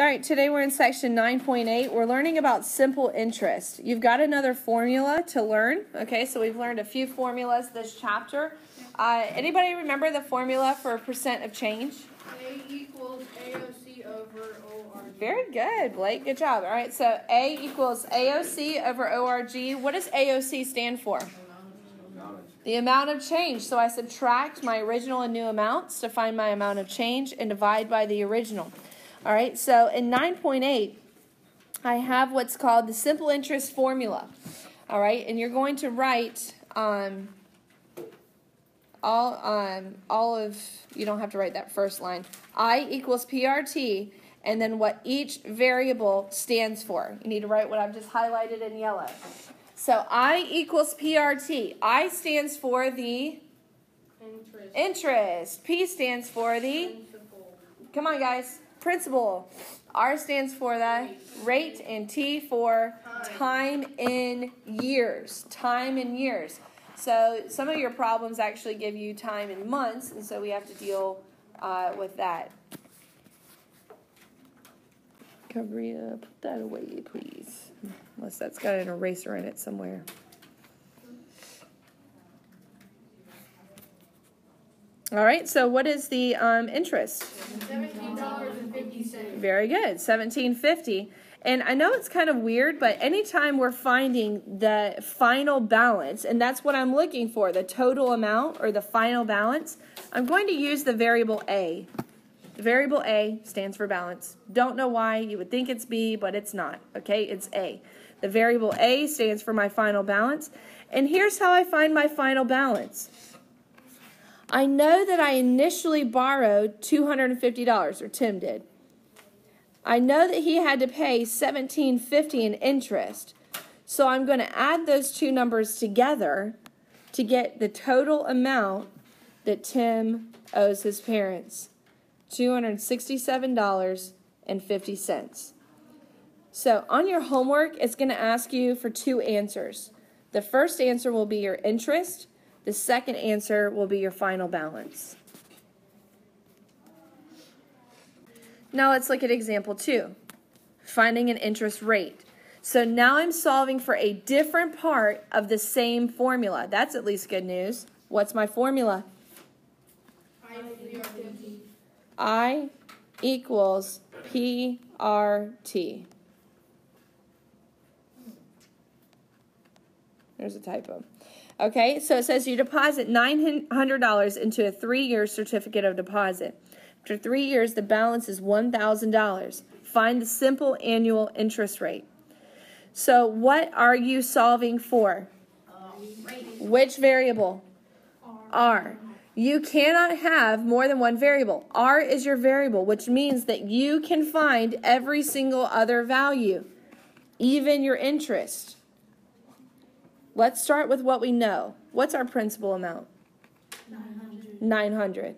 All right, today we're in section 9.8. We're learning about simple interest. You've got another formula to learn. Okay, so we've learned a few formulas this chapter. Anybody remember the formula for percent of change? A equals AOC over ORG. Very good, Blake. Good job. All right, so A equals AOC over ORG. What does AOC stand for? The amount of change. So I subtract my original and new amounts to find my amount of change and divide by the original. All right, so in 9.8, I have what's called the simple interest formula. All right, and you're going to write all of, you don't have to write that first line. I equals PRT, and then what each variable stands for. You need to write what I've just highlighted in yellow. So I equals PRT. I stands for the interest. P stands for the Principal. Come on, guys. Principal. R stands for the rate, and T for time in years. Time in years. So some of your problems actually give you time in months, and so we have to deal with that. Cabria, put that away, please. Unless that's got an eraser in it somewhere. All right, so what is the interest? $17.50. Very good, $17.50. And I know it's kind of weird, but anytime we're finding the final balance, and that's what I'm looking for, the total amount or the final balance, I'm going to use the variable A. The variable A stands for balance. Don't know why. You would think it's B, but it's not. Okay, it's A. The variable A stands for my final balance. And here's how I find my final balance. I know that I initially borrowed $250, or Tim did. I know that he had to pay $17.50 in interest. So I'm going to add those two numbers together to get the total amount that Tim owes his parents. $267.50. So on your homework, it's going to ask you for two answers. The first answer will be your interest. The second answer will be your final balance. Now let's look at example 2, finding an interest rate. So now I'm solving for a different part of the same formula. That's at least good news. What's my formula? I equals PRT. There's a typo. Okay, so it says you deposit $900 into a 3-year certificate of deposit. After 3 years, the balance is $1,000. Find the simple annual interest rate. So what are you solving for? Which variable? R. You cannot have more than one variable. R is your variable, which means that you can find every single other value, even your interest. Let's start with what we know. What's our principal amount? 900.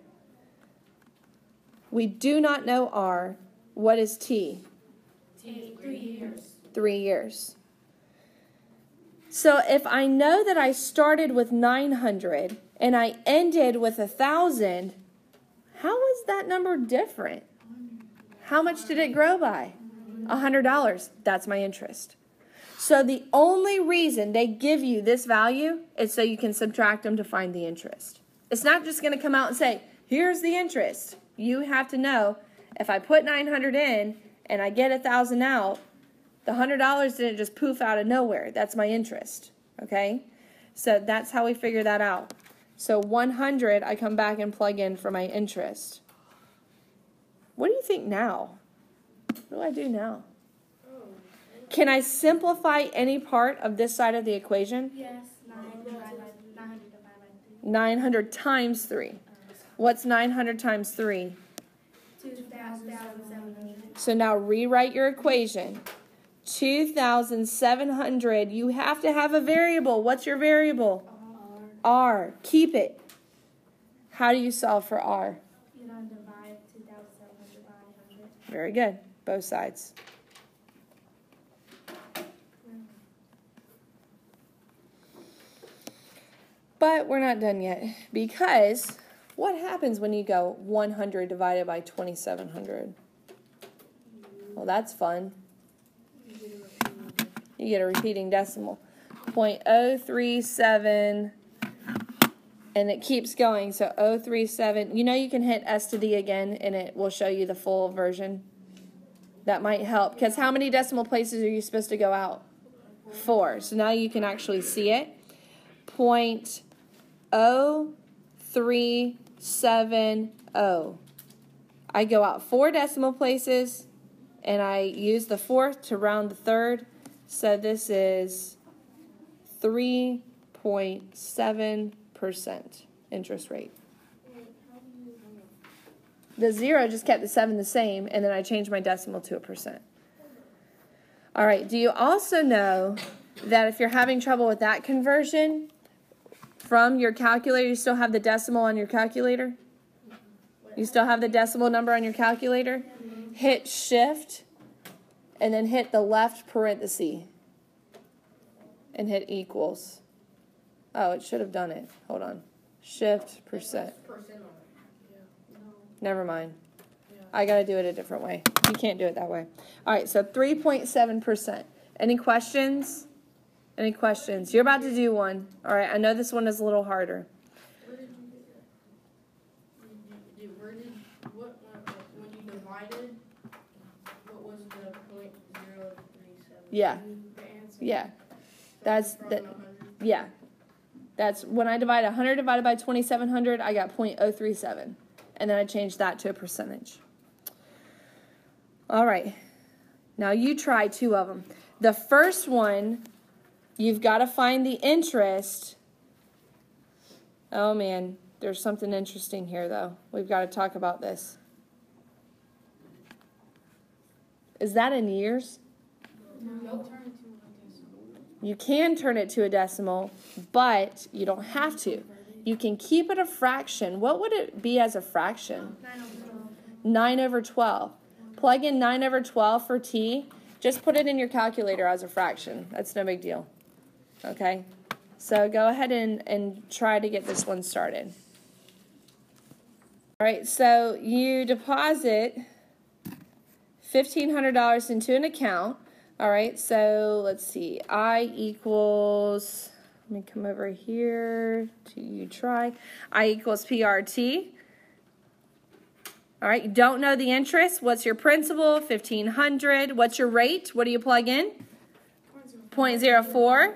We do not know R. What is T? 3 years. 3 years. So if I know that I started with 900 and I ended with 1,000, how is that number different? How much did it grow by? $100. That's my interest. So the only reason they give you this value is so you can subtract them to find the interest. It's not just going to come out and say, here's the interest. You have to know, if I put 900 in and I get 1,000 out, the $100 didn't just poof out of nowhere. That's my interest, okay? So that's how we figure that out. So 100, I come back and plug in for my interest. What do you think now? What do I do now? Can I simplify any part of this side of the equation? Yes. 900 times 3. What's 900 times 3? 2,700. So now rewrite your equation. 2,700. You have to have a variable. What's your variable? R. Keep it. How do you solve for R? You don't divide 2,700 by 100. Very good. Both sides. But we're not done yet, because what happens when you go 100 divided by 2,700? Well, that's fun. You get a repeating decimal. 0.037, and it keeps going. So 037. You know you can hit S to D again, and it will show you the full version. That might help, because how many decimal places are you supposed to go out? 4. So now you can actually see it. 0.0370. I go out 4 decimal places, and I use the 4th to round the 3rd. So this is 3.7% interest rate. The 0 just kept the 7 the same, and then I changed my decimal to a percent. All right, do you also know that if you're having trouble with that conversion from your calculator, you still have the decimal on your calculator? You still have the decimal number on your calculator? Hit Shift, and then hit the left parenthesis, and hit equals. Oh, it should have done it. Hold on. Shift percent. Never mind. I got to do it a different way. You can't do it that way. All right, so 3.7%. Any questions? Any questions? You're about to do one. All right, I know this one is a little harder. Where did you get that? When you divided, what was the 0.037? Yeah. The answer. Yeah. So That's from the 100. yeah. That's when I divide 100 divided by 2700, I got 0.037. And then I changed that to a percentage. All right. Now you try 2 of them. The first one, you've got to find the interest. Oh, man. There's something interesting here, though. We've got to talk about this. Is that in years? Nope. You can turn it to a decimal, but you don't have to. You can keep it a fraction. What would it be as a fraction? 9 over 12. Plug in 9 over 12 for t. Just put it in your calculator as a fraction. That's no big deal. Okay? So go ahead and try to get this one started. All right, so you deposit $1,500 into an account. All right, so let's see. I equals... Let me come over here to you try. I equals PRT. All right, you don't know the interest. What's your principal? 1,500. What's your rate? What do you plug in? 0.04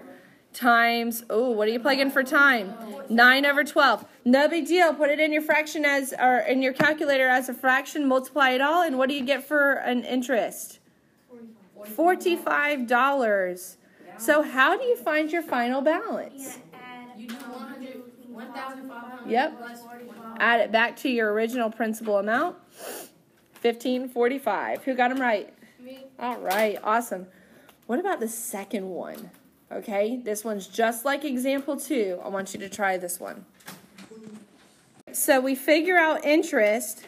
times, oh, what do you plug in for time? 9 over 12. No big deal. Put it in your fraction or in your calculator as a fraction, multiply it all, and what do you get for an interest? $45. So how do you find your final balance? You do 1,500. Yep. Plus 45. Add it back to your original principal amount. $1,545. Who got them right? Me. All right. Awesome. What about the second one? Okay. This one's just like example 2. I want you to try this one. So we figure out interest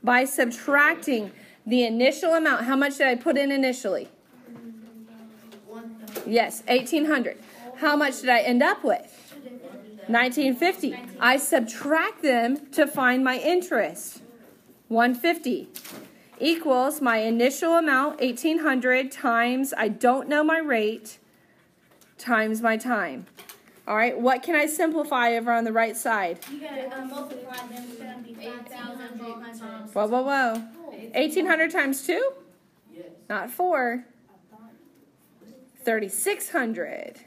by subtracting the initial amount. How much did I put in initially? Yes, 1,800. How much did I end up with? 1950. I subtract them to find my interest. 150 equals my initial amount, 1,800, times, I don't know my rate, times my time. All right, what can I simplify over on the right side? You gotta multiply them. It's gonna be 5,400. Whoa, whoa, whoa. 1,800 times 2? Yes. Not 4. 3,600.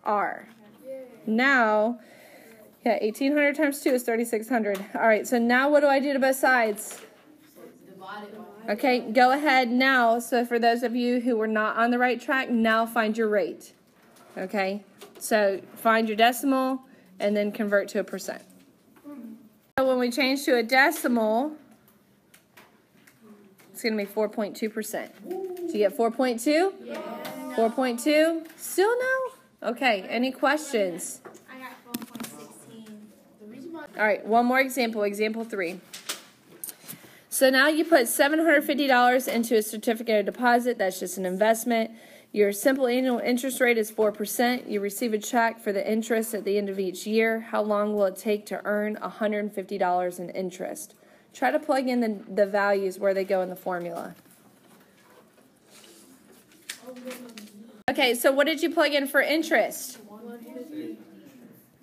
R. Now, yeah, 1,800 times 2 is 3,600. All right, so now what do I do to both sides? Divided by. Okay, go ahead now. So for those of you who were not on the right track, now find your rate. Okay, so find your decimal and then convert to a percent. So when we change to a decimal, it's going to be 4.2%. Do you get 4.2? Yes. 4.2? Still no? Okay, any questions? I got 4.16. The reason why. All right, one more example, example 3. So now you put $750 into a certificate of deposit. That's just an investment. Your simple annual interest rate is 4%. You receive a check for the interest at the end of each year. How long will it take to earn $150 in interest? Try to plug in the values where they go in the formula. Okay, so what did you plug in for interest?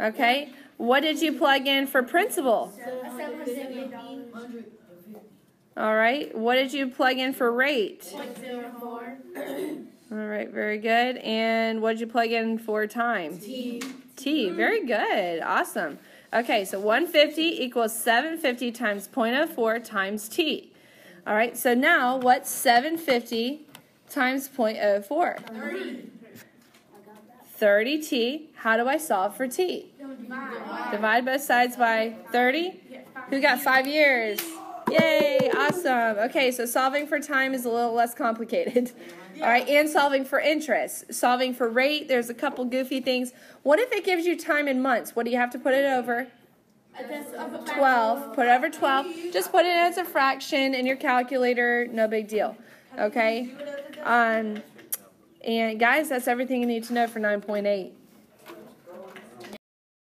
Okay, what did you plug in for principal? 750. All right, what did you plug in for rate? 0.04. All right, very good. And what did you plug in for time? T. T, very good, awesome. Okay, so 150 equals 750 times 0.04 times T. All right, so now what's 750 times 0.04? 30T. How do I solve for T? Divide both sides by 30. Who got 5 years? Yay, awesome. Okay, so solving for time is a little less complicated. All right, and solving for interest. Solving for rate, there's a couple goofy things. What if it gives you time in months? What do you have to put it over? 12. Put it over 12. Just put it as a fraction in your calculator. No big deal. Okay? And guys, that's everything you need to know for 9.8.